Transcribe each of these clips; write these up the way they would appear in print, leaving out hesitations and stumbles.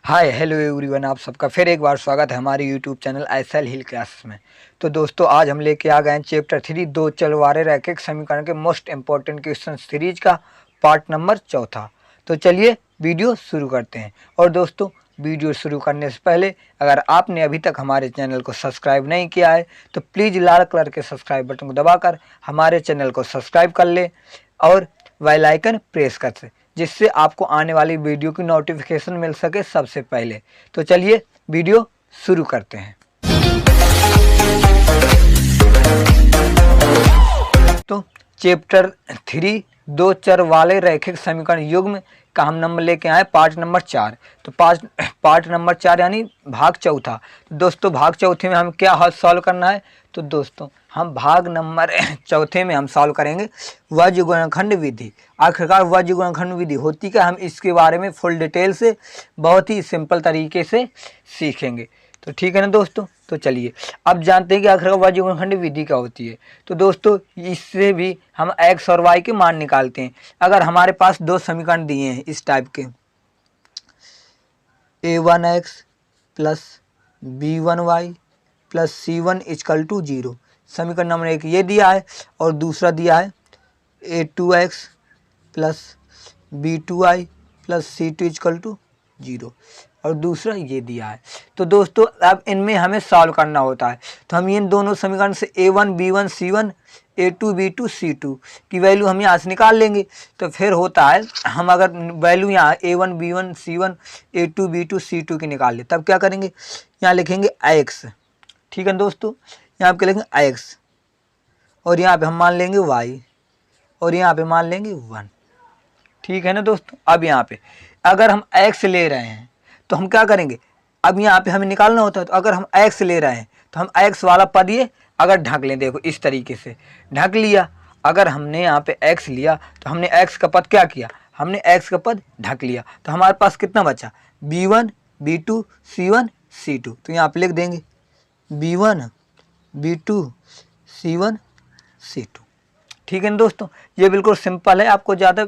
Hi hello everyone, आप सबका फिर एक बार स्वागत है हमारे यूट्यूब चैनल एसएल हिल क्लासेस में। तो दोस्तों, आज हम लेके आ गए हैं चैप्टर 3 दो चरवारे रैखिक समीकरण के मोस्ट इंपॉर्टेंट क्वेश्चन सीरीज का पार्ट नंबर 4। तो चलिए वीडियो शुरू करते हैं। और दोस्तों, वीडियो शुरू करने से पहले अगर आपने अभी तक हमारे चैनल को सब्सक्राइब नहीं किया है तो प्लीज़ लाल कलर के सब्सक्राइब बटन को दबाकर हमारे चैनल को सब्सक्राइब कर ले और बेल आइकन प्रेस कर से, जिससे आपको आने वाली वीडियो की नोटिफिकेशन मिल सके सबसे पहले। तो चलिए वीडियो शुरू करते हैं। तो चैप्टर 3 दो चर वाले रैखिक समीकरण युग्म का हम नंबर लेके आए पार्ट नंबर 4। तो पार्ट नंबर 4 यानी भाग चौथा। तो दोस्तों, भाग चौथे में हम क्या हल सॉल्व करना है? तो दोस्तों, हम भाग नंबर चौथे में हम सॉल्व करेंगे वज्र गुणनखंड विधि। आखिरकार वज्र गुणनखंड विधि होती क्या, हम इसके बारे में फुल डिटेल से बहुत ही सिंपल तरीके से सीखेंगे। तो ठीक है ना दोस्तों। तो चलिए अब जानते हैं कि आखिरकार वज्र गुणनखंड विधि क्या होती है। तो दोस्तों, इससे भी हम x और y के मान निकालते हैं। अगर हमारे पास दो समीकरण दिए हैं इस टाइप के, a1x plus b1y plus c1 equal to 0, समीकरण नंबर 1 ये दिया है और दूसरा दिया है a2x plus b2y plus c2 equal to 0 और दूसरा ये दिया है। तो दोस्तों, अब इनमें हमें सॉल्व करना होता है। तो हम इन दोनों समीकरण से a1 b1 c1 a2 b2 c2 की वैल्यू हम यहाँ से निकाल लेंगे। तो फिर होता है, हम अगर वैल्यू यहाँ a1 b1 c1 a2 b2 c2 की निकाल ले, तब क्या करेंगे? यहाँ लिखेंगे x। ठीक है दोस्तों, यहाँ पे लिखेंगे x और यहाँ पे हम मान लेंगे y और यहाँ पे मान लेंगे 1। ठीक है ना दोस्तों। अब यहाँ पे अगर हम x ले रहे हैं तो हम क्या करेंगे? अब यहाँ पे हमें निकालना होता है। तो अगर हम x ले रहे हैं तो हम x वाला पद ये अगर ढक लें, देखो इस तरीके से ढक लिया। अगर हमने यहाँ पे x लिया तो हमने x का पद क्या किया? हमने x का पद ढक लिया। तो हमारे पास कितना बचा? b1 b2 c1 c2। तो यहाँ पे लिख देंगे b1 b2 c1 c2। ठीक है ना दोस्तों, ये बिल्कुल सिंपल है। आपको ज़्यादा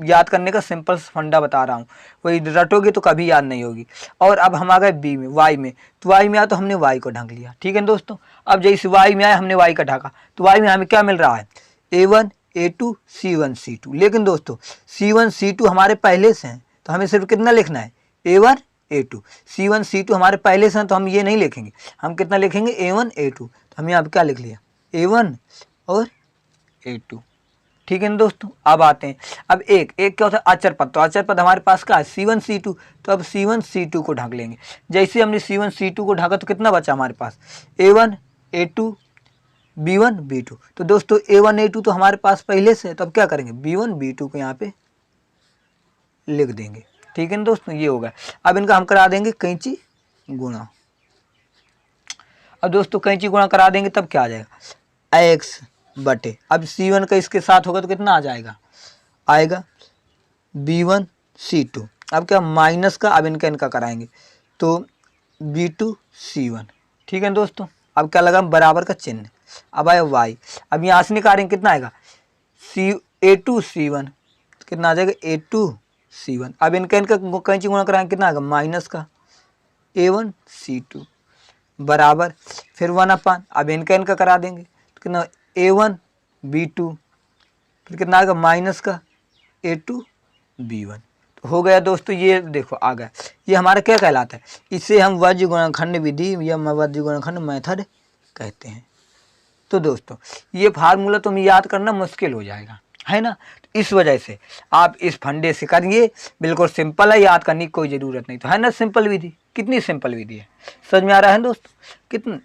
याद करने का सिंपल फंडा बता रहा हूँ, वही रटोगे तो कभी याद नहीं होगी। और अब हम आ गए बी में, वाई में। तो वाई में आया तो हमने वाई को ढक लिया। ठीक है दोस्तों। अब जैसे वाई में आया हमने वाई का ढका, तो वाई में हमें क्या मिल रहा है? a1 a2 c1 c2। लेकिन दोस्तों, c1 c2 हमारे पहले से हैं, तो हमें सिर्फ कितना लिखना है? a1 a2 c1 c2 हमारे पहले से हैं, तो हम ये नहीं लिखेंगे। हम कितना लिखेंगे? a1 a2। तो हम यहाँ पे क्या लिख लिया? a1 और a2। ठीक है ना दोस्तों। अब आते हैं, अब एक क्या होता है? अचर पद। तो अचर पद हमारे पास का है c1 c2। तो अब c1 c2 को ढक लेंगे। जैसे हमने c1 c2 को ढका तो कितना बचा हमारे पास? a1 a2 b1 b2। तो दोस्तों, a1 a2 तो हमारे पास पहले से है, तो अब क्या करेंगे? b1 b2 को यहाँ पे लिख देंगे। ठीक है ना दोस्तों, ये होगा। अब इनका हम करा देंगे कैंची गुणा। अब दोस्तों, कैंची गुणा करा देंगे तब क्या आ जाएगा? x बटे, अब c1 का इसके साथ होगा तो कितना आ जाएगा? आएगा b1 c2। अब क्या माइनस का, अब इनका कराएंगे तो b2 c1। ठीक है दोस्तों। अब क्या लगा? बराबर का चिन्ह। अब आया y। अब यहाँ से निकालेंगे, कितना आएगा? a2 c1। कितना आ जाएगा? a2 c1। अब इनका कैंची गुणा कराएंगे, कितना आएगा? माइनस का a1 c2 बराबर फिर 1/। अब इनका करा देंगे तो कितना? a1 b2 फिर कितना आएगा? माइनस का a2 b1। तो हो गया दोस्तों, ये देखो आ गया। ये हमारा क्या कहलाता है? इसे हम वज्र गुणनखंड विधि या वज्र गुणनखंड मेथड कहते हैं। तो दोस्तों, ये फार्मूला तुम याद करना मुश्किल हो जाएगा, है ना। तो इस वजह से आप इस फंडे से करिए, बिल्कुल सिंपल है, याद करने की कोई ज़रूरत नहीं। तो है ना सिंपल विधि, कितनी सिंपल विधि है, समझ में आ रहा है दोस्तों? कितनी,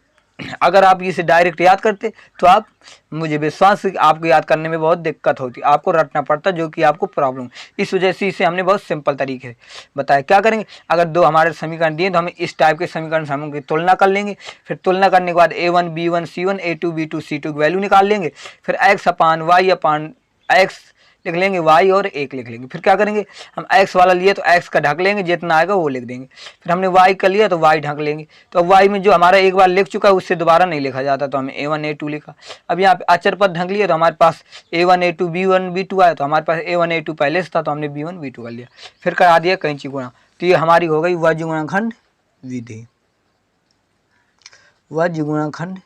अगर आप इसे डायरेक्ट याद करते तो आप, मुझे विश्वास है कि आपको याद करने में बहुत दिक्कत होती, आपको रटना पड़ता, जो कि आपको प्रॉब्लम। इस वजह से इसे हमने बहुत सिंपल तरीके से बताया। क्या करेंगे? अगर दो हमारे समीकरण दिए तो हमें इस टाइप के समीकरण से हम उनकी तुलना कर लेंगे। फिर तुलना करने के बाद a1 b1 c1 a2 b2 c2 की वैल्यू निकाल लेंगे। फिर x अपान y अपान x लिख लेंगे, y और 1 लिख लेंगे। फिर क्या करेंगे? हम x वाला लिए तो x का ढक लेंगे, जितना आएगा वो लिख देंगे। फिर हमने y का लिया तो y ढक लेंगे। तो अब y में जो हमारा एक बार लिख चुका है उससे दोबारा नहीं लिखा जाता, तो हमने a1 a2 लिखा। अब यहाँ पे अचर पद ढक लिया तो हमारे पास a1 a2 b1 b2 आया। तो हमारे पास a1 a2 पहले से था तो हमने b1 b2 कर लिया। फिर करा दिया कैंची गुणा। तो ये हमारी हो गई वज्र गुणनखंड विधि, वज्र गुणनखंड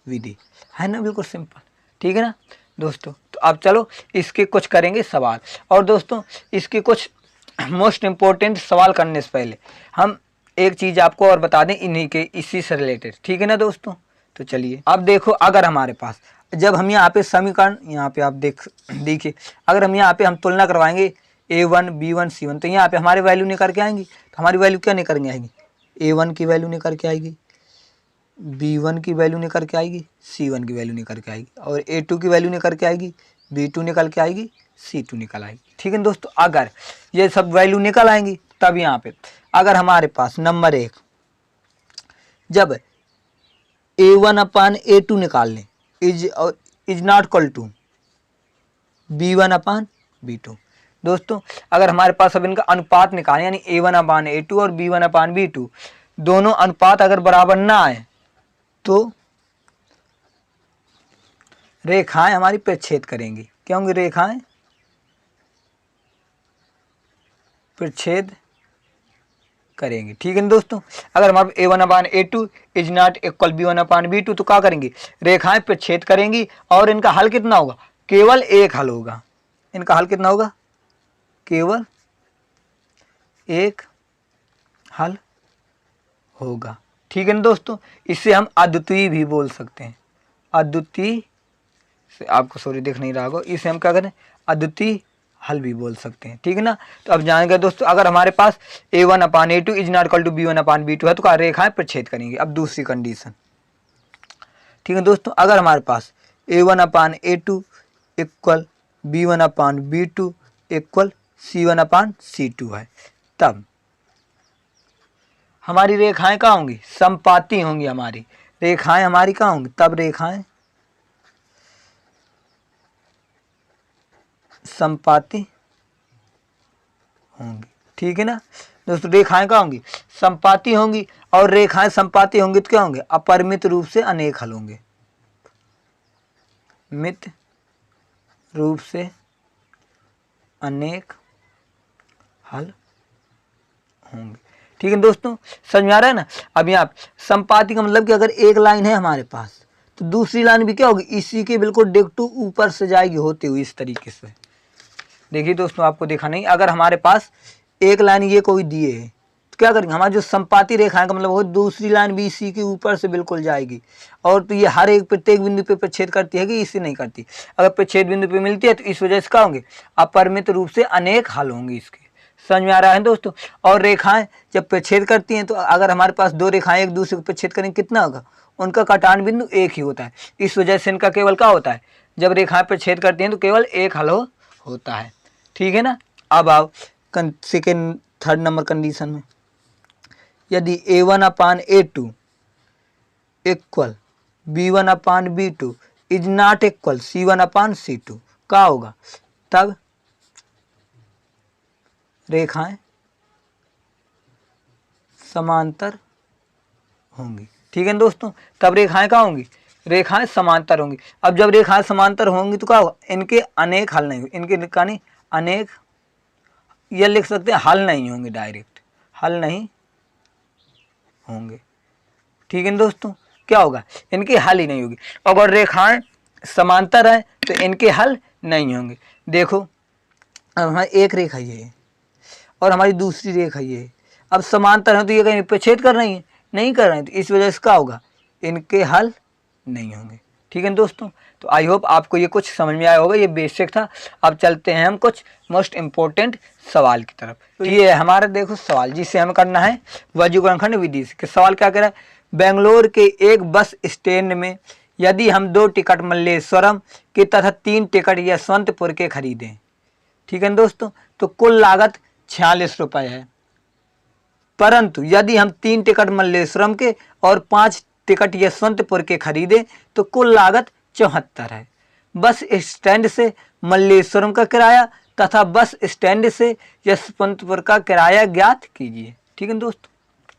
विधि, है ना, बिल्कुल सिंपल। ठीक है ना दोस्तों। तो अब चलो इसके कुछ करेंगे सवाल। और दोस्तों इसके कुछ मोस्ट इम्पोर्टेंट सवाल करने से पहले हम एक चीज़ आपको और बता दें इन्हीं के इसी से रिलेटेड। ठीक है ना दोस्तों। तो चलिए अब देखो, अगर हमारे पास जब हम यहाँ पे समीकरण, यहाँ पे आप देखिए, अगर हम यहाँ पे हम तुलना करवाएंगे A1 B1 C1, तो यहाँ पे हमारे वैल्यू निकल के आएंगी। तो हमारी वैल्यू क्या निकल के आएगी? A1 की वैल्यू निकल के आएगी, B1 की वैल्यू निकल के आएगी, C1 की वैल्यू निकल के आएगी, और A2 की वैल्यू निकल के आएगी, B2 निकल के आएगी, C2 निकल आएगी। ठीक है दोस्तों। अगर ये सब वैल्यू निकल आएंगी तब यहाँ पे अगर हमारे पास नंबर 1 जब A1 अपान A2 निकाल लें is not equal to B1 upon B2। दोस्तों अगर हमारे पास अब इनका अनुपात निकालें, यानी A1 अपान A2 और B1 अपान B2 दोनों अनुपात अगर बराबर ना आए तो रेखाएं हमारी प्रच्छेद करेंगी। क्या होंगी? रेखाएं प्रच्छेद करेंगे। ठीक है ना दोस्तों। अगर हमारे A1 upon A2 is not equal B1 upon B2 तो क्या करेंगी? रेखाएं प्रच्छेद करेंगी और इनका हल कितना होगा? केवल एक हल होगा। इनका हल कितना होगा? केवल एक हल होगा। ठीक है ना दोस्तों। इसे हम अद्वितीय भी बोल सकते हैं। अद्वितीय से आपको सॉरी देख नहीं रहा होगा, इसे हम क्या करें? अद्वितीय हल भी बोल सकते हैं। ठीक है ना। तो अब जानेंगे दोस्तों, अगर हमारे पास A1 upon A2 is not equal to B1 upon B2 है तो क्या रेखाएं प्रच्छेद करेंगे। अब दूसरी कंडीशन। ठीक है दोस्तों। अगर हमारे पास A1 upon A2 equal B1 upon B2 equal C1 अपान C2 है, तब हमारी रेखाएं कहाँ होंगी? समपाती होंगी। हमारी रेखाएं हमारी कहाँ होंगी? तब रेखाएं समपाती होंगी। ठीक है ना दोस्तों। रेखाएं कहाँ होंगी? समपाती होंगी। और रेखाएं समपाती होंगी तो क्या होंगे? अपरिमित रूप से अनेक हल होंगे। मित रूप से अनेक हल होंगे। ठीक है दोस्तों। समझ में आ रहा है ना। अब यहाँ समपाती का मतलब कि अगर एक लाइन है हमारे पास तो दूसरी लाइन भी क्या होगी? इसी के बिल्कुल डिक्टो ऊपर से जाएगी होते हुए इस तरीके से। देखिए दोस्तों आपको देखा नहीं, अगर हमारे पास एक लाइन ये कोई दिए है तो क्या करेंगे? हमारा जो समपाती रेखाएं का मतलब वो दूसरी लाइन भी इसी के ऊपर से बिल्कुल जाएगी। और तो ये हर एक प्रत्येक बिंदु पे प्रच्छेद करती है कि इसे नहीं करती। अगर प्रच्छेद बिंदु पे मिलती है तो इस वजह से क्या होंगे? अपरिमित रूप से अनेक हल होंगे इसके। समझ में आ रहा है दोस्तों। और रेखाएं जब प्रच्छेद करती हैं तो अगर हमारे पास दो रेखाएं एक दूसरे को प्रच्छेद करेंगे कितना होगा? उनका कटान बिंदु एक ही होता है। इस वजह से इनका केवल क्या होता है? जब रेखाएं प्रच्छेद करती हैं तो केवल एक हल होता है। ठीक है ना। अब आओ सेकेंड थर्ड नंबर कंडीशन में, यदि A1 upon A2 equal B1 upon B2 is not equal C1 upon C2 क्या होगा? तब रेखाएं समांतर होंगी। ठीक है दोस्तों। तब रेखाएं क्या होंगी? रेखाएं समांतर होंगी। अब जब रेखाएं समांतर होंगी तो क्या होगा? इनके अनेक हल नहीं होंगे। इनके कहानी अनेक, यह लिख सकते हैं हल नहीं होंगे, डायरेक्ट हल नहीं होंगे। ठीक है दोस्तों। क्या होगा? इनके हल ही नहीं होगी। अगर रेखाएं समांतर है तो इनके हल नहीं होंगे। देखो अब हमारी एक रेखा ये है और हमारी दूसरी रेखा ये है। अब समांतर है तो ये कहीं प्रच्छेद कर रही है? नहीं कर रहे हैं। तो इस वजह से क्या होगा? इनके हल नहीं होंगे। ठीक है दोस्तों। तो आई होप आपको ये कुछ समझ में आया होगा। ये बेसिक था। अब चलते हैं हम कुछ मोस्ट इम्पोर्टेंट सवाल की तरफ। तो ये है हमारा देखो सवाल जिसे हमें करना है वज्र गुणनखंड विधि से। सवाल क्या कह रहा है? बेंगलोर के एक बस स्टैंड में यदि हम 2 टिकट मल्लेश्वरम के तथा 3 टिकट यशवंतपुर के खरीदें, ठीक है दोस्तों, तो कुल लागत 46 रुपये है। परंतु यदि हम 3 टिकट मल्लेश्वरम के और 5 टिकट यशवंतपुर के खरीदें तो कुल लागत 74 है। बस स्टैंड से मल्लेश्वरम का किराया तथा बस स्टैंड से यशवंतपुर का किराया ज्ञात कीजिए। ठीक है दोस्तों।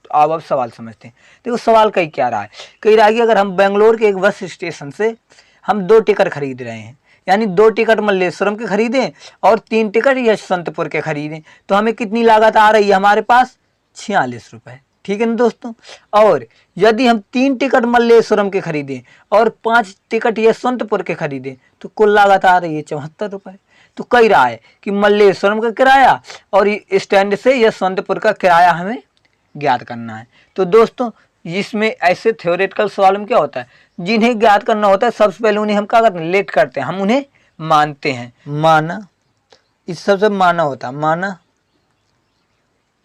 तो अब सवाल समझते हैं। देखो सवाल कही क्या रहा है? कही रहा है कि अगर हम बेंगलोर के एक बस स्टेशन से हम 2 टिकट खरीद रहे हैं, यानी 2 टिकट मल्लेश्वरम के खरीदें और 3 टिकट यशवंतपुर के खरीदें, तो हमें कितनी लागत आ रही है हमारे पास 46 रुपये। ठीक है ना दोस्तों। और यदि हम 3 टिकट मल्लेश्वरम के खरीदें और 5 टिकट यशवंतपुर के खरीदें तो कुल लागत आ रही है 74 रुपये। तो कह रहा है कि मल्लेश्वरम का किराया और स्टैंड से यशवंतपुर का किराया हमें ज्ञात करना है। तो दोस्तों इसमें ऐसे थ्योरेटिकल सवाल में क्या होता है, जिन्हें ज्ञात करना होता है सबसे पहले उन्हें हम क्या करते हैं, लेट करते हैं, हम उन्हें मानते हैं। माना, इस सबसे माना होता है, माना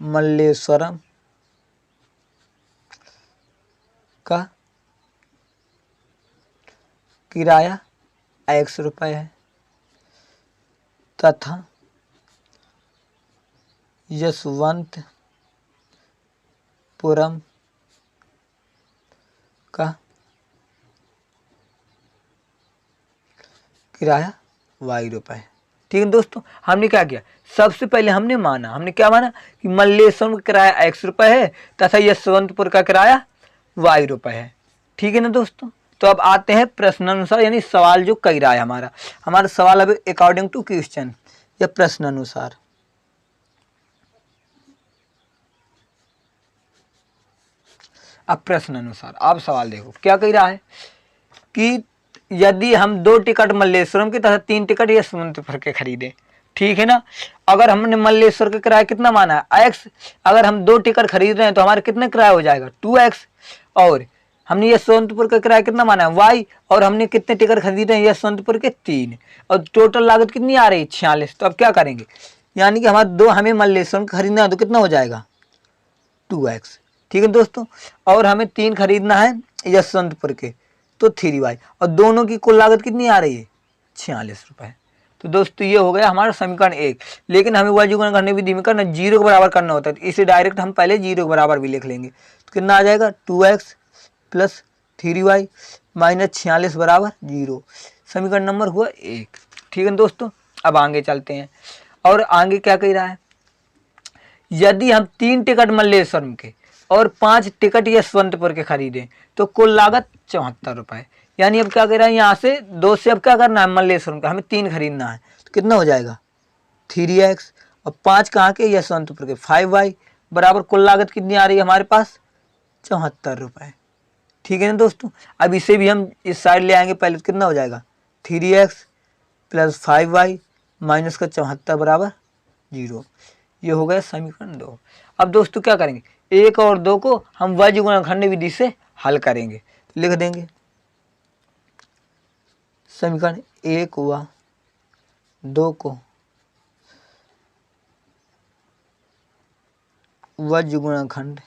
मल्लेश्वरम का किराया x रुपये है तथा यशवंतपुरम का किराया y रुपये। ठीक है दोस्तों, हमने क्या किया, सबसे पहले हमने माना, हमने क्या माना कि मल्लेश्वरम का किराया x रुपये है तथा यशवंतपुर का किराया y रुपये है। ठीक है ना दोस्तों। तो अब आते हैं प्रश्नानुसार, यानी सवाल जो कह रहा है हमारा सवाल अब अकॉर्डिंग टू क्वेश्चन या प्रश्नानुसार। अब प्रश्नानुसार आप सवाल देखो क्या कह रहा है कि यदि हम 2 टिकट मल्लेश्वरम के तथा 3 टिकट यशवंतपुर के खरीदे, ठीक है ना। अगर हमने मल्लेश्वर का किराया कितना माना है x, अगर हम 2 टिकट खरीद रहे हैं तो हमारा कितना किराया हो जाएगा 2x, और हमने यशवंतपुर का किराया कितना माना है y, और हमने कितने टिकट खरीदे हैं यशवंतपुर के 3, और टोटल लागत कितनी आ रही है 46। तो अब क्या करेंगे, यानी कि हमें मल्लेश्वरम का खरीदना है तो कितना हो जाएगा 2x। ठीक है दोस्तों, और हमें 3 खरीदना है यशवंतपुर के तो 3y, और दोनों की कुल लागत कितनी आ रही है 46 रुपये। तो दोस्तों ये हो गया हमारा समीकरण 1। लेकिन हमें y गुणा करने विधि में करना 0 के बराबर करना होता है, तो इसे डायरेक्ट हम पहले 0 के बराबर भी लिख लेंगे। तो कितना आ जाएगा 2x प्लस 3y माइनस 46 बराबर 0। समीकरण नंबर हुआ 1। ठीक है दोस्तों, अब आगे चलते हैं। और आगे क्या कह रहा है, यदि हम 3 टिकट मल्लेश्वरम के और 5 टिकट यशवंतपुर के खरीदें तो कुल लागत 74 रुपये। यानी अब क्या कह रहा है, यहाँ से 2 से अब क्या करना है मल्लेश्वरम का, हमें 3 खरीदना है तो कितना हो जाएगा 3x, और 5 कहाँ के यशवंतपुर के 5y बराबर कुल लागत कितनी आ रही है हमारे पास 74 रुपये। ठीक है ना दोस्तों। अब इसे भी हम इस साइड ले आएंगे, पहले तो कितना हो जाएगा 3x प्लस 5y माइनस का 74 बराबर 0। ये हो गया समीकरण 2। अब दोस्तों क्या करेंगे, 1 और 2 को हम y गुणा खंड विधि से हल करेंगे, तो लिख देंगे समीकरण 1 व 2 को y गुणा खंड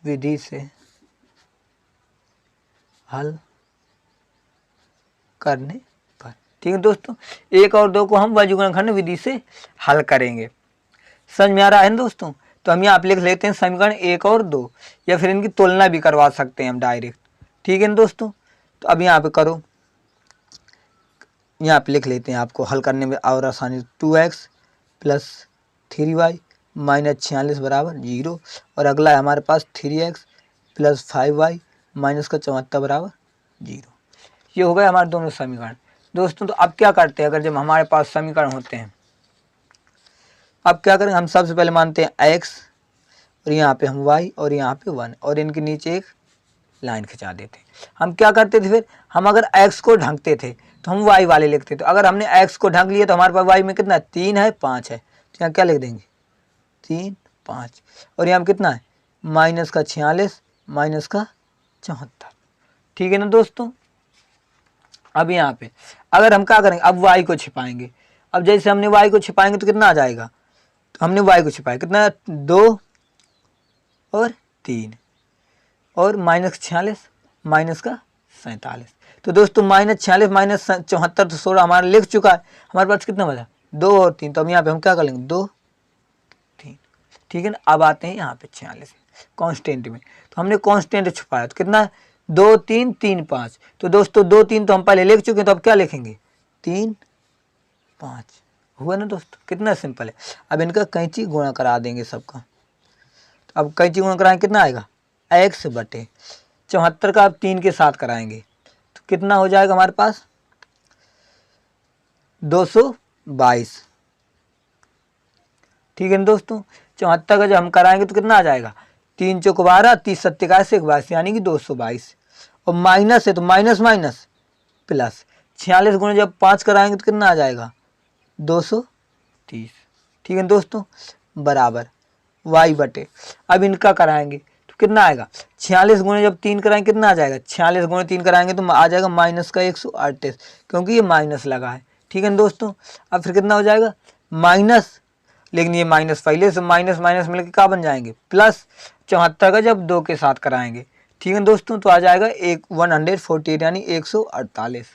विधि से हल करने पर। ठीक है दोस्तों, 1 और 2 को हम y गुणा खंड विधि से हल करेंगे। समझ में आ रहा है ना दोस्तों। तो हम यहाँ पे लिख लेते हैं समीकरण 1 और 2, या फिर इनकी तुलना भी करवा सकते हैं हम डायरेक्ट। ठीक है ना दोस्तों। तो अब यहाँ पे करो, यहाँ पे लिख लेते हैं, आपको हल करने में और आसानी। 2x प्लस 3y माइनस 46 बराबर 0, और अगला है हमारे पास 3x प्लस 5y माइनस का 74 बराबर 0। ये हो गए हमारे दोनों समीकरण दोस्तों। तो अब क्या करते हैं, अगर जब हमारे पास समीकरण होते हैं, अब क्या करेंगे, हम सबसे पहले मानते हैं x, और यहाँ पे हम y, और यहाँ पे 1, और इनके नीचे एक लाइन खिंचा देते। हम क्या करते थे, फिर हम अगर x को ढंकते थे तो हम y वाले लिखते थे। अगर हमने x को ढंक लिया तो हमारे पास y में कितना 3 है 5 है, तो यहाँ क्या लिख देंगे 3 5, और यहाँ कितना है माइनस का 46 माइनस का 74। ठीक है ना दोस्तों। अब यहाँ पे अगर हम क्या करेंगे, अब y को छिपाएंगे। अब जैसे हमने y को छिपाएंगे तो कितना आ जाएगा, तो हमने y को छिपाया कितना 2 और 3, और माइनस 46 माइनस का 47। तो दोस्तों माइनस 46 माइनस 74 तो 16 हमारा लिख चुका है। हमारे पास कितना बचा 2 और 3, तो अब यहाँ पे हम क्या कर लेंगे 2 3। ठीक है ना। अब आते हैं यहाँ पे 46 कांस्टेंट में, तो हमने कांस्टेंट छुपाया तो कितना 2 3 3 5। तो दोस्तों 2 3 तो हम पहले लिख चुके हैं, तो अब क्या लिखेंगे 3 5। हुआ ना दोस्तों, कितना सिंपल है। अब इनका कैंची गुणा करा देंगे सबका। तो अब कैंची गुणा कराएंगे कितना आएगा x बटे 74 का अब 3 के साथ कराएंगे तो कितना हो जाएगा हमारे पास 222। ठीक है ना दोस्तों। 74 का जब हम कराएंगे तो कितना आ जाएगा 3 चौक 12, 30 सत्ते का 22 यानी कि 222। और माइनस है तो माइनस माइनस प्लस 46 गुणे जब 5 कराएंगे तो कितना आ जाएगा 230। ठीक है दोस्तों, बराबर y बटे, अब इनका कराएंगे तो कितना आएगा 46 गुणे जब 3 कराएंगे कितना आ जाएगा 46 गुणे 3 कराएंगे तो आ जाएगा माइनस का 138, क्योंकि ये माइनस लगा है। ठीक है दोस्तों, अब फिर कितना हो जाएगा माइनस, लेकिन ये माइनस पहले से माइनस माइनस मिलकर क्या बन जाएंगे प्लस 74 का जब 2 के साथ कराएंगे। ठीक है दोस्तों, तो आ जाएगा 148 यानी 148।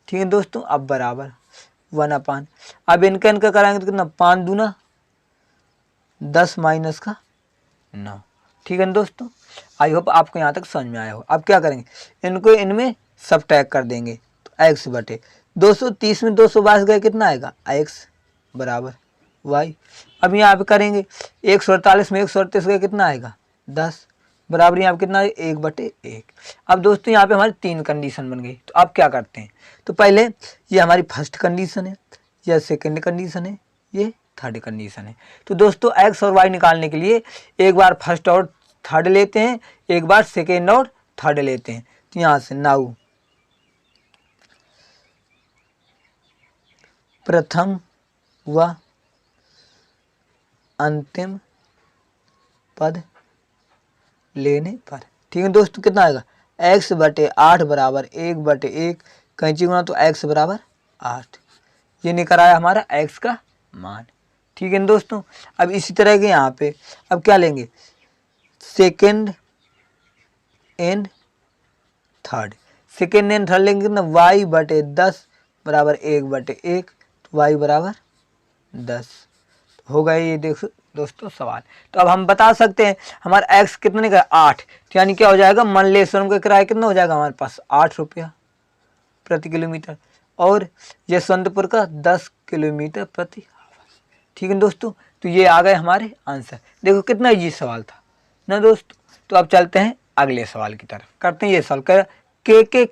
ठीक है दोस्तों, अब बराबर 1/, अब इनका कराएंगे तो कितना 5 दूना 10 माइनस का 9। ठीक है दोस्तों, आई होप आपको यहाँ तक समझ में आया हो। अब क्या करेंगे इनको इनमें सबट्रैक्ट कर देंगे तो x बटे 230 में 222 गए कितना आएगा x बराबर y। अब यहाँ पे करेंगे 148 में 138 गए कितना आएगा 10 बराबर यहाँ पे कितना है 1/1। अब दोस्तों यहाँ पे हमारी 3 कंडीशन बन गई। तो अब क्या करते हैं, तो पहले ये हमारी फर्स्ट कंडीशन है, यह सेकेंड कंडीशन है, ये थर्ड कंडीशन है। तो दोस्तों x और y निकालने के लिए एक बार फर्स्ट और थर्ड लेते हैं, एक बार सेकेंड और थर्ड लेते हैं। तो यहाँ से नाउ प्रथम व अंतिम पद लेने पर। ठीक है दोस्तों, कितना आएगा x बटे 8 बराबर 1/1, कैंची गुना तो x बराबर 8। ये निकल आया हमारा x का मान। ठीक है दोस्तों, अब इसी तरह के यहाँ पे अब क्या लेंगे second and third. Second and third लेंगे कितना y बटे 10 बराबर 1/1, तो y बराबर 10 हो गए। ये देखो दोस्तों सवाल। तो अब हम बता सकते हैं हमारा x कितने का 8, तो यानी क्या हो जाएगा मल्लेश्वरम का किराया कितना हो जाएगा हमारे पास 8 रुपया प्रति किलोमीटर, और यशवंतपुर का 10 किलोमीटर प्रति आवर। ठीक है दोस्तों, तो ये आ गए हमारे आंसर। देखो कितना इजी सवाल था ना दोस्तों। तो अब चलते हैं अगले सवाल की तरफ, करते हैं ये सवाल कर के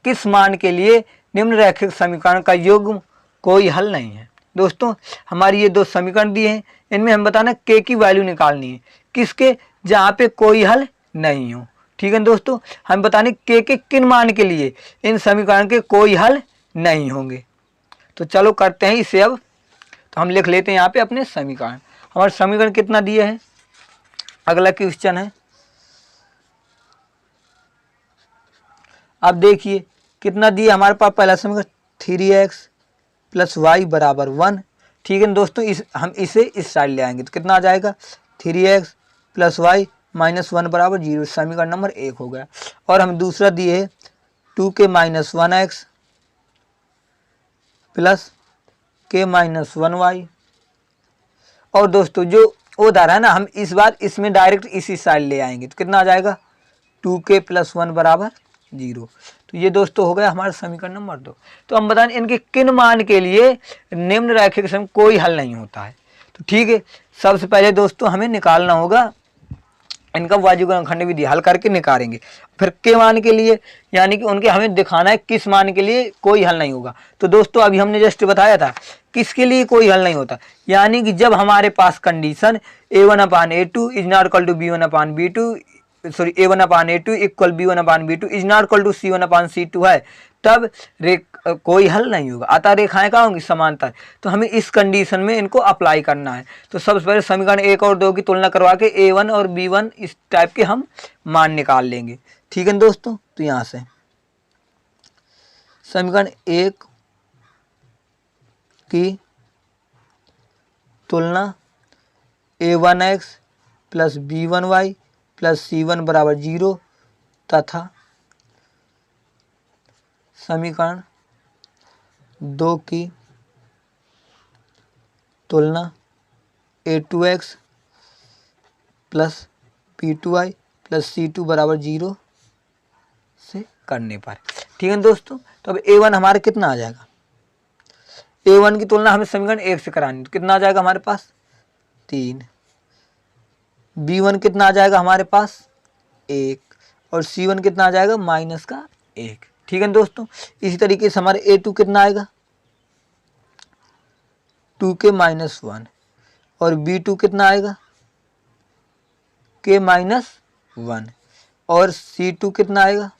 किस मान के लिए निम्नरेखिक समीकरण का युग्म कोई हल नहीं है। दोस्तों हमारी ये 2 समीकरण दिए हैं, इनमें हम बताना के की वैल्यू निकालनी है किसके जहाँ पे कोई हल नहीं हो। ठीक है दोस्तों, हम बताने के किन मान के लिए इन समीकरण के कोई हल नहीं होंगे। तो चलो करते हैं इसे। अब तो हम लिख लेते हैं यहाँ पे अपने समीकरण। हमारे समीकरण कितना दिए हैं, अगला क्वेश्चन है। अब देखिए कितना दिए हमारे पास पहला समीकरण 3x + y बराबर 1। ठीक है दोस्तों, हम इसे इस साइड ले आएंगे तो कितना आ जाएगा 3x + y - 1 बराबर 0। समीकरण नंबर 1 हो गया। और हम दूसरा दिए है 2k - 1x + k - 1y। और दोस्तों जो उधर है ना, हम इस बार इसमें डायरेक्ट इसी साइड ले आएंगे तो कितना आ जाएगा 2k + 1 बराबर 0। तो ये दोस्तों हो गया हमारा समीकरण नंबर 2। तो हम बताएं इनके किन मान के लिए निम्नरेखिक समीकरण कोई हल नहीं होता है। तो ठीक है, सबसे पहले दोस्तों हमें निकालना होगा इनका वाजुगुण खंड विधि, हल करके निकालेंगे। फिर के मान के लिए यानी कि उनके हमें दिखाना है किस मान के लिए कोई हल नहीं होगा। तो दोस्तों अभी हमने जस्ट बताया था किसके लिए कोई हल नहीं होता, यानी कि जब हमारे पास condition a1/a2 is not equal to b1/b2 sorry a1/a2 equal b1/b2 is not equal to c1/c2 है, तब कोई हल नहीं होगा। अतः रेखाएं क्या होंगी समांतर। तो हमें इस कंडीशन में इनको अप्लाई करना है। तो सबसे पहले समीकरण 1 और 2 की तुलना करवा के a1 और b1 इस टाइप के हम मान निकाल लेंगे। ठीक है दोस्तों, तो यहाँ से समीकरण 1 की तुलना a1x + b1y + c1 बराबर 0 तथा समीकरण 2 की तुलना a2x + b2y + c2 बराबर 0 से करने पर। ठीक है दोस्तों, तो अब a1 हमारे कितना आ जाएगा, a1 की तुलना हमें समीकरण 1 से करानी, तो कितना आ जाएगा हमारे पास 3, b1 कितना आ जाएगा हमारे पास 1 और c1 कितना आ जाएगा -1। ठीक है दोस्तों। इसी तरीके से हमारे A2 कितना आएगा 2k माइनस 1 और B2 कितना आएगा k माइनस 1 और C2 कितना आएगा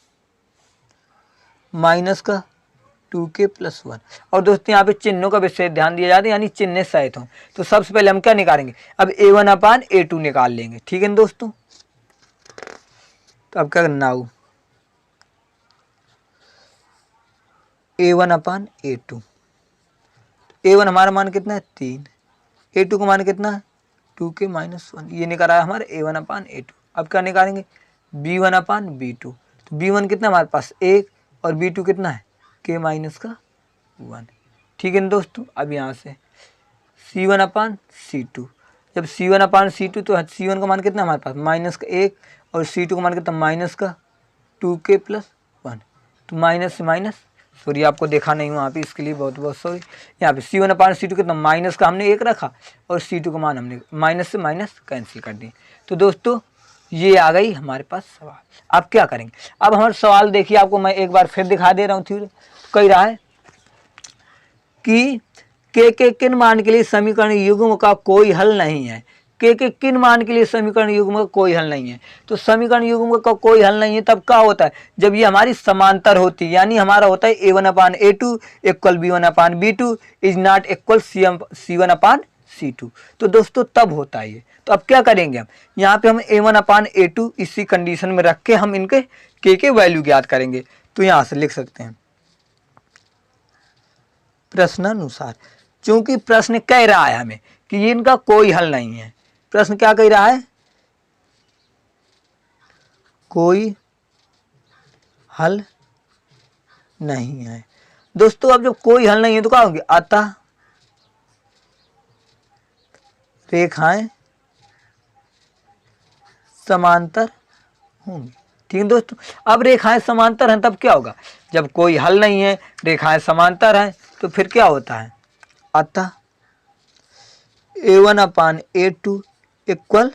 माइनस का 2k प्लस 1। और दोस्तों यहाँ पे चिन्हों का विशेष ध्यान दिया जाता है, यानी चिन्ह सहित हों। तो सबसे पहले हम क्या निकालेंगे, अब A1 अपान A2 निकाल लेंगे। ठीक है दोस्तों, तो अब क्या करना हो A1 अपान A2। A1 हमारा मान कितना है 3, A2 का मान कितना है 2k माइनस 1। ये निकल रहा है हमारे A1 अपान A2। अब क्या निकालेंगे B1 अपान B2। तो B1 कितना हमारे पास 1 और B2 कितना है k माइनस का 1। ठीक है ना दोस्तों। अब यहाँ से C1 अपान C2, जब C1 अपान C2 तो C1 का मान कितना हमारे पास माइनस का 1 और C2 का मान कितना माइनस का 2k प्लस 1। तो माइनस से माइनस, सॉरी आपको देखा नहीं वहाँ पे, इसके लिए बहुत बहुत सॉरी। यहाँ पे C1 अपान C2 कितना माइनस का हमने 1 रखा और C2 का मान हमने माइनस से माइनस कैंसिल कर दिए। तो दोस्तों ये आ गई हमारे पास सवाल। अब क्या करेंगे, अब हमारा सवाल देखिए, आपको मैं एक बार फिर दिखा दे रहा हूँ। थ्योरी कह रहा है कि के किन मान के लिए समीकरण युग्म का कोई हल नहीं है। के किन मान के लिए समीकरण युग्म का कोई हल नहीं है। तो समीकरण युग्म का कोई हल नहीं है तब क्या होता है, जब ये हमारी समांतर होती है, यानी हमारा होता है A1 upon A2 equal B1 upon B2 is not equal C1 upon C2। तो दोस्तों तब होता है ये। तो अब क्या करेंगे, हम यहाँ पे हम A1 अपान A2 इसी कंडीशन में रख के हम इनके के वैल्यू ज्ञात करेंगे। तो यहाँ से लिख सकते हैं प्रश्नानुसार, क्योंकि प्रश्न कह रहा है हमें कि इनका कोई हल नहीं है। प्रश्न क्या कह रहा है, कोई हल नहीं है। दोस्तों अब जब कोई हल नहीं है तो क्या होंगे, अतः रेखाएं समांतर होंगी। ठीक है दोस्तों। अब रेखाएं समांतर हैं तब क्या होगा, जब कोई हल नहीं है रेखाएं समांतर हैं तो फिर क्या होता है, अतः A1 upon A2 equal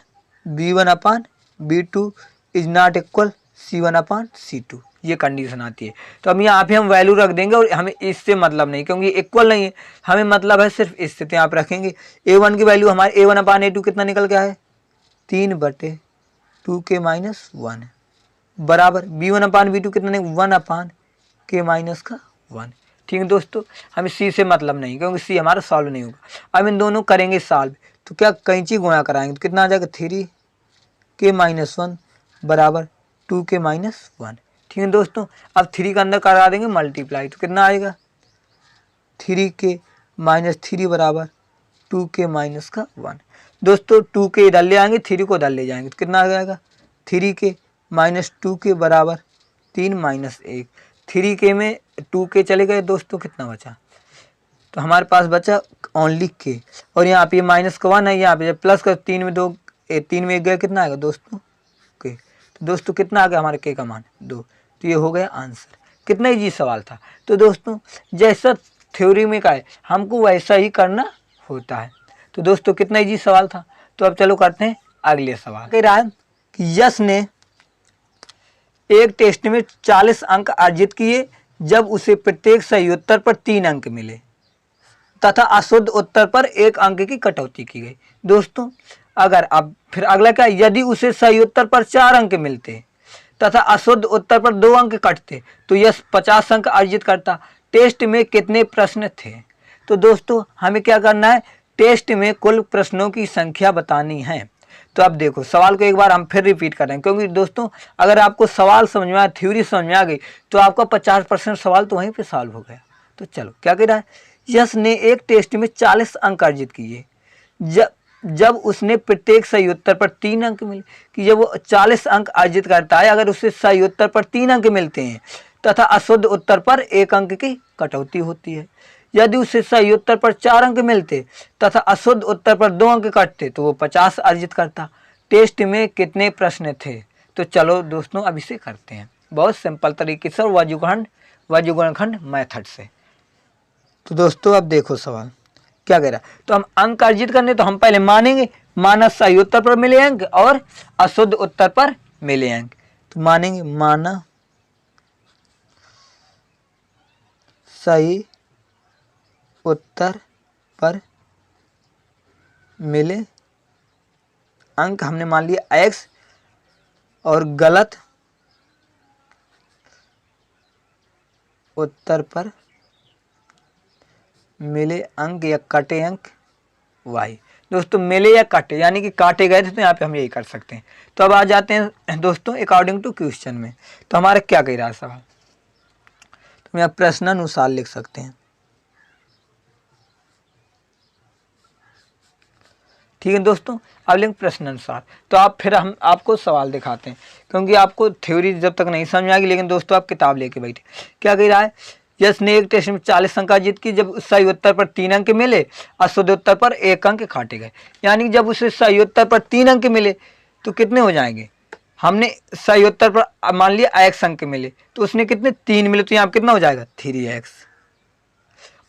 B1 upon B2 is not equal C1 upon C2। ये कंडीशन आती है। तो अब यहाँ पे हम वैल्यू रख देंगे और हमें इससे मतलब नहीं, क्योंकि इक्वल नहीं है, हमें मतलब है सिर्फ इससे। तो यहाँ पे रखेंगे A1 की वैल्यू हमारे A1 अपान A2 कितना निकल गया है 3/2k माइनस 1 बराबर B1 अपान B2 कितना नहीं 1 अपान k माइनस का 1। ठीक है दोस्तों, हमें C से मतलब नहीं, क्योंकि C हमारा सॉल्व नहीं होगा। अब इन दोनों करेंगे सॉल्व, तो क्या कैंची गुणा कराएंगे तो कितना आ जाएगा 3k माइनस 1 बराबर 2k माइनस 1। ठीक है दोस्तों। अब 3 का अंदर करा देंगे मल्टीप्लाई, तो कितना आएगा 3k माइनस 3 बराबर 2k माइनस का 1। दोस्तों 2k इधर ले आएंगे 3 को इधर ले जाएंगे तो कितना आ जाएगा 3k माइनस 2k बराबर 3 माइनस 1। 3k में 2k चले गए दोस्तों, कितना बचा, तो हमारे पास बचा ओनली k। और यहाँ पे माइनस का 1 है, यहाँ पे प्लस का 3 में 2 3 में 1 गया, कितना आएगा दोस्तों k। तो दोस्तों कितना आ गया हमारे k का मान 2। तो ये हो गया आंसर। कितना इजी सवाल था। तो दोस्तों जैसा थ्योरी में का है हमको वैसा ही करना होता है। तो दोस्तों कितना इजी सवाल था। तो अब चलो करते हैं अगले सवाल। कह रहा है कि यश ने एक टेस्ट में 40 अंक अर्जित किए जब उसे प्रत्येक सही उत्तर पर 3 अंक मिले तथा अशुद्ध उत्तर पर 1 अंक की कटौती की गई। दोस्तों अगर अब फिर अगला क्या, यदि उसे सही उत्तर पर 4 अंक मिलते तथा अशुद्ध उत्तर पर 2 अंक कटते तो यश 50 अंक अर्जित करता। टेस्ट में कितने प्रश्न थे। तो दोस्तों हमें क्या करना है, टेस्ट में कुल प्रश्नों की संख्या बतानी है। तो अब देखो सवाल को एक बार हम फिर रिपीट कर रहे हैं, क्योंकि दोस्तों अगर आपको सवाल समझ में आया, थ्योरी समझ में आ गई तो आपका 50% सवाल तो वहीं पे सॉल्व हो गया। तो चलो क्या कह रहा है, यश ने एक टेस्ट में 40 अंक अर्जित किए जब उसने प्रत्येक सही उत्तर पर 3 अंक मिले, कि जब वो 40 अंक अर्जित करता है, अगर उसे सही उत्तर पर 3 अंक मिलते हैं तथा अशुद्ध उत्तर पर 1 अंक की कटौती होती है। यदि उसे सही उत्तर पर 4 अंक मिलते तथा अशुद्ध उत्तर पर 2 अंक कटते तो वो 50 अर्जित करता। टेस्ट में कितने प्रश्न थे। तो चलो दोस्तों अब इसे करते हैं बहुत सिंपल तरीके से, वज्रगुणनखंड मेथड से। तो दोस्तों अब देखो सवाल क्या कह रहा है, तो हम अंक अर्जित करने तो हम पहले मानेंगे, माना सही उत्तर पर मिले अंक और अशुद्ध उत्तर पर मिले अंक। तो मानेंगे माना सही उत्तर पर मिले अंक, हमने मान लिया x, और गलत उत्तर पर मिले अंक या कटे अंक y। दोस्तों मिले या काटे यानी कि काटे गए थे, तो यहाँ पे हम यही कर सकते हैं। तो अब आ जाते हैं दोस्तों अकॉर्डिंग टू क्वेश्चन में। तो हमारा क्या कह रहा है सवाल, तो यहाँ प्रश्नानुसार लिख सकते हैं। ठीक है दोस्तों, अब लिख प्रश्नानुसार। तो आप फिर हम आपको सवाल दिखाते हैं, क्योंकि आपको थ्योरी जब तक नहीं समझ में आएगी, लेकिन दोस्तों आप किताब लेके बैठे। क्या कह रहा है, यश ने एक टेस्ट में 40 अंक जीत की, जब सही उत्तर पर 3 अंक मिले, अशुद्ध उत्तर पर 1 अंक काटे गए। यानी जब उसे सही उत्तर पर 3 अंक मिले तो कितने हो जाएंगे, हमने सही उत्तर पर मान लिया x अंक मिले, तो उसने कितने 3 मिले, तो यहाँ कितना हो जाएगा 3x।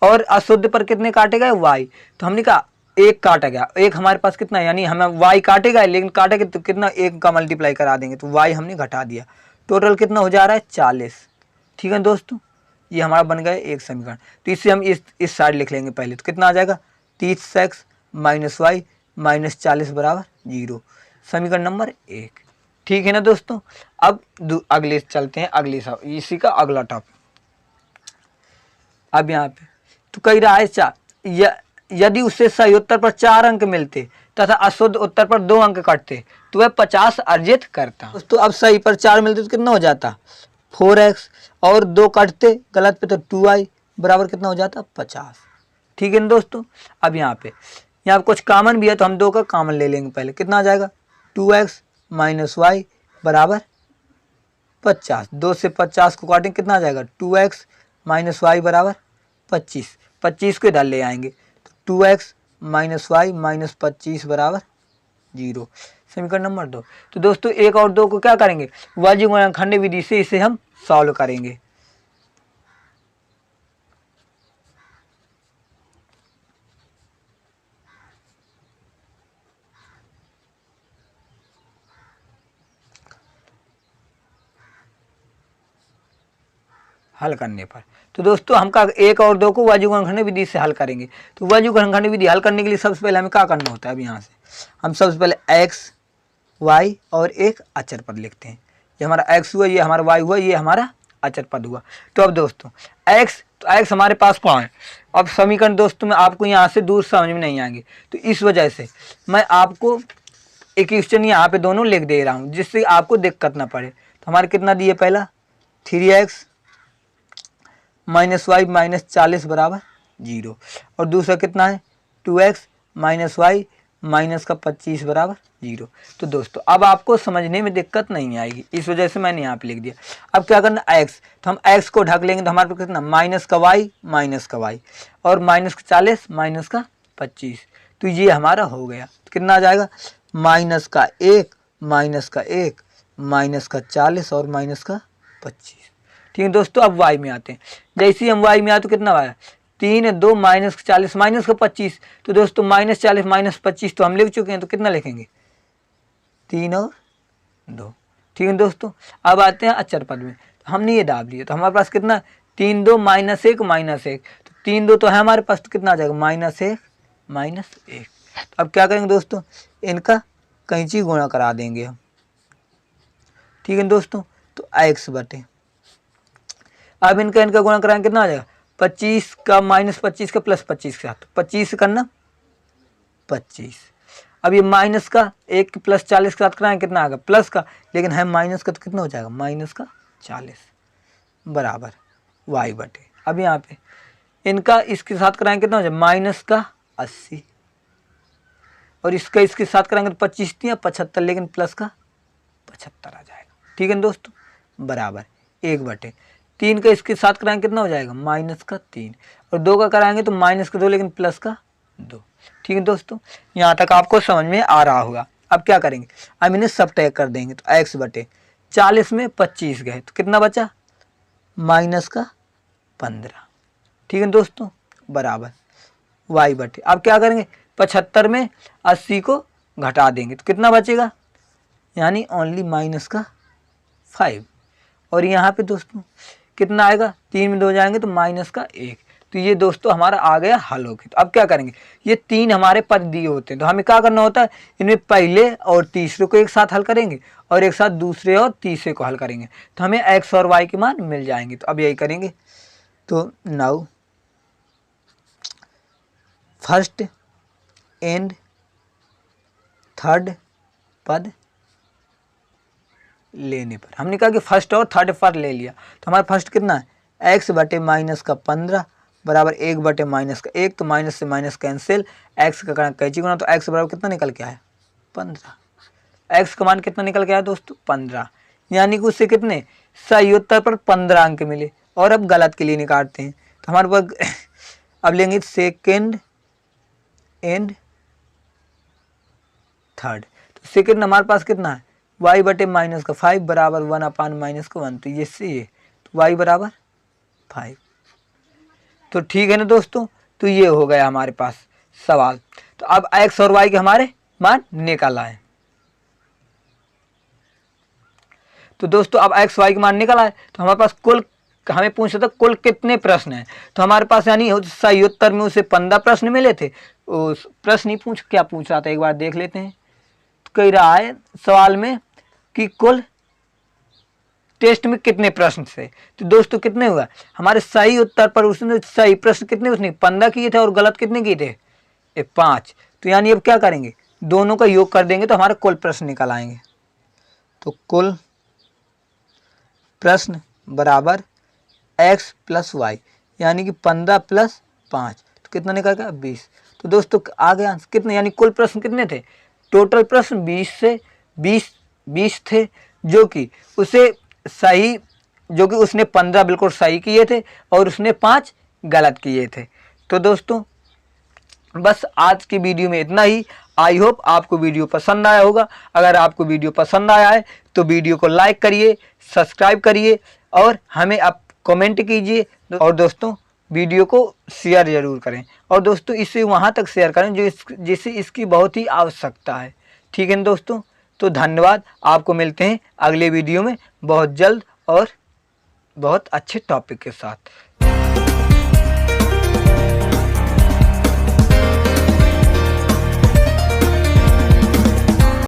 और अशुद्ध पर कितने काटे गए y, तो हमने कहा 1 काटा गया, 1 हमारे पास कितना है, यानी हमें y काटेगा, लेकिन काटेगा तो कितना 1 का मल्टीप्लाई करा देंगे, तो y हमने घटा दिया। टोटल कितना हो जा रहा है 40। ठीक है दोस्तों, ये हमारा बन गया एक समीकरण। तो इससे हम इस साइड लिख लेंगे पहले, तो कितना आ जाएगा 30x माइनस y माइनस 40 बराबर 0, समीकरण नंबर 1। ठीक है ना दोस्तों। अब अगले चलते हैं, अगले सब इसी का अगला टॉपिक। अब यहाँ पे तो कह रहा है यदि उससे सही उत्तर पर 4 अंक मिलते तथा अशुद्ध उत्तर पर 2 अंक कटते तो वह 50 अर्जित करता। दोस्तों अब सही पर 4 मिलते तो कितना हो जाता 4x, और 2 काटते गलत पे तो 2y बराबर कितना हो जाता 50। ठीक है ना दोस्तों। अब यहाँ पे कुछ कॉमन भी है, तो हम 2 का कॉमन ले लेंगे पहले। कितना आ जाएगा 2x माइनस वाई बराबर 50। 2 से 50 को काटेंगे, कितना आ जाएगा 2x माइनस वाई बराबर 25। 25 को इधर ले आएंगे, तो 2x माइनस वाई माइनस 25 बराबर 0, समीकरण नंबर 2। तो दोस्तों 1 और 2 को क्या करेंगे, वाजिब गुणनखंड विधि से इसे हम सॉल्व करेंगे। हल करने पर तो दोस्तों हम का 1 और 2 को वाजिब गुणनखंड विधि से हल करेंगे। तो वाजिब गुणनखंड विधि हल करने के लिए सबसे पहले हमें क्या करना होता है, अब यहाँ से हम सबसे पहले x y और एक अचर पद लिखते हैं। ये हमारा x हुआ, ये हमारा y हुआ, ये हमारा अचर पद हुआ। तो अब दोस्तों x हमारे पास कहाँ है। अब समीकरण दोस्तों में आपको यहाँ से दूर समझ में नहीं आएंगे, तो इस वजह से मैं आपको एक क्वेश्चन यहाँ पे दोनों लिख दे रहा हूँ, जिससे आपको दिक्कत ना पड़े। तो हमारे कितना दिए, पहला 3x माइनस वाई माइनस 40 बराबर 0, और दूसरा कितना है 2x माइनस वाई माइनस का 25 बराबर 0। तो दोस्तों अब आपको समझने में दिक्कत नहीं आएगी, इस वजह से मैंने यहाँ पे लिख दिया। अब क्या करना x, तो हम x को ढक लेंगे, तो हमारे पास कितना माइनस का y और माइनस का 40 माइनस का 25, तो ये हमारा हो गया। तो कितना आ जाएगा माइनस का 1 माइनस का 1 माइनस का 40 और माइनस का 25। ठीक है दोस्तों। अब y में आते हैं, जैसे ही हम y में आए तो कितना आया 3 2 माइनस का 40 माइनस का 25। तो दोस्तों माइनस 40 माइनस 25 तो हम लिख चुके हैं, तो कितना लिखेंगे 3 और 2। ठीक है दोस्तों। अब आते हैं अचर पद में, तो हमने ये दाब लिया, तो हमारे पास कितना 3 2 माइनस 1 माइनस 1, तो 3 2 तो है हमारे पास, तो कितना आ जाएगा माइनस 1 माइनस 1। अब क्या करेंगे दोस्तों, इनका कैंची गुणा करा देंगे हम। ठीक है दोस्तों। तो x बटे, अब इनका गुणा कराएंगे, कितना आ जाएगा 25 का माइनस 25 का प्लस 25 के साथ, 25 करना 25। अब ये माइनस का 1 प्लस 40 के साथ कराएंगे, कितना आ गया प्लस का, लेकिन है माइनस का, तो कितना हो जाएगा माइनस का 40 बराबर y बटे। अब यहाँ पे इनका इसके साथ कराएंगे, कितना हो जाएगा माइनस का 80, और इसका इसके साथ कराएंगे तो 25 या 75, लेकिन प्लस का 75 आ जाएगा। ठीक है दोस्तों, बराबर 1 बटे 3 का इसके साथ कराएंगे, कितना हो जाएगा माइनस का 3, और 2 का कराएंगे तो माइनस का 2 लेकिन प्लस का 2। ठीक है दोस्तों, यहाँ तक आपको समझ में आ रहा होगा। अब क्या करेंगे, अब इन्हें सब टैग कर देंगे, तो x बटे 40 में 25 गए, तो कितना बचा माइनस का 15। ठीक है दोस्तों, बराबर y बटे, अब क्या करेंगे 75 में 80 को घटा देंगे, तो कितना बचेगा, यानी ओनली माइनस का 5। और यहाँ पे दोस्तों कितना आएगा, 3 में 2 जाएंगे तो माइनस का 1। तो ये दोस्तों हमारा आ गया हल हो गया। तो अब क्या करेंगे, ये 3 हमारे पद दिए होते हैं तो हमें क्या करना होता है, इनमें पहले और तीसरे को एक साथ हल करेंगे और एक साथ दूसरे और तीसरे को हल करेंगे तो हमें x और y के मान मिल जाएंगे। तो अब यही करेंगे। तो नाउ फर्स्ट एंड थर्ड पद लेने पर, हमने कहा कि फर्स्ट और थर्ड पद ले लिया तो हमारा फर्स्ट कितना है, x बटे माइनस का 15 बराबर 1 बटे माइनस का 1। तो माइनस से माइनस कैंसिल, x का करना कैंची गुना तो x बराबर कितना निकल के आया, 15। x का मान कितना निकल के आया दोस्तों, 15। यानी कि उससे कितने सही उत्तर पर 15 अंक मिले। और अब गलत के लिए निकालते हैं तो हमारे पास अब लेंगे सेकेंड एंड थर्ड। तो सेकेंड हमारे पास कितना है, y बटे माइनस का 5 बराबर 1 अपान माइनस का 1। तो ये से ये तो y बराबर 5। तो ठीक है ना दोस्तों, तो ये हो गया हमारे पास सवाल। तो अब x और y के हमारे मान निकल आए। तो दोस्तों अब x y के मान निकल आए तो हमारे पास कुल, हमें पूछा था कुल कितने प्रश्न हैं। तो हमारे पास यानी सही उत्तर में उसे 15 प्रश्न मिले थे। उस प्रश्न ही क्या पूछ रहा था, एक बार देख लेते हैं। तो कह रहा है सवाल में कि कुल टेस्ट में कितने प्रश्न थे। तो दोस्तों कितने हुआ, हमारे सही उत्तर पर उसने सही प्रश्न कितने, उसने 15 किए थे और गलत कितने किए थे, 5। तो यानी अब क्या करेंगे, दोनों का योग कर देंगे तो हमारे कुल प्रश्न निकल आएंगे। तो कुल प्रश्न बराबर x प्लस वाई, यानी कि 15 प्लस 5 तो कितना निकल गया, 20। तो दोस्तों आ गया कितने, यानी कुल प्रश्न कितने थे, टोटल प्रश्न 20 थे, जो कि उसे सही, जो कि उसने 15 बिल्कुल सही किए थे और उसने 5 गलत किए थे। तो दोस्तों बस आज की वीडियो में इतना ही। आई होप आपको वीडियो पसंद आया होगा। अगर आपको वीडियो पसंद आया है तो वीडियो को लाइक करिए, सब्सक्राइब करिए और हमें आप कमेंट कीजिए। और दोस्तों वीडियो को शेयर ज़रूर करें और दोस्तों इसे वहाँ तक शेयर करें जिसे इसकी बहुत ही आवश्यकता है। ठीक है ना दोस्तों, तो धन्यवाद। आपको मिलते हैं अगले वीडियो में बहुत जल्द और बहुत अच्छे टॉपिक के साथ।